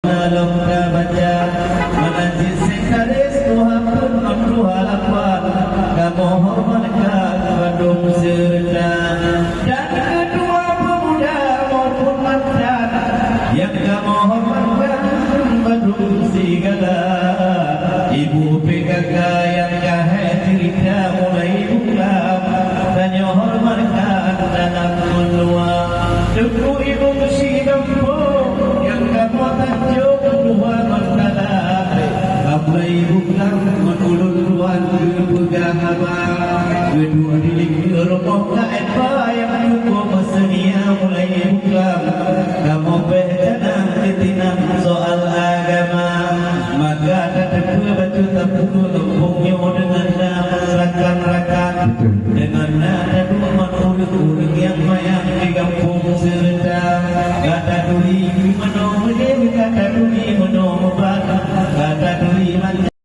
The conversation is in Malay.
malam kita baca menajis sekaris Tuhan pun menduha lapan kamu hormatkan badung serta dan kedua pemuda maupun mantan yang kamu hormatkan badung segala ibu PKK yang kahai cerita mulai buka tanya hormatkan dalam menua Duku ibu mesti kampung yang kamu tajuk dua makalah apa ibu kamu menulun tuan ke pegang abang kedua dilik ke rumah kain yang cukup bersedia mulai buka kamu bercanang ketinang soal agama maka tak batu tak perlu lempungnya dengan nama rakan-rakan dengan nada dua manusia yang mayang di kampung serta kata duri menolak kata duri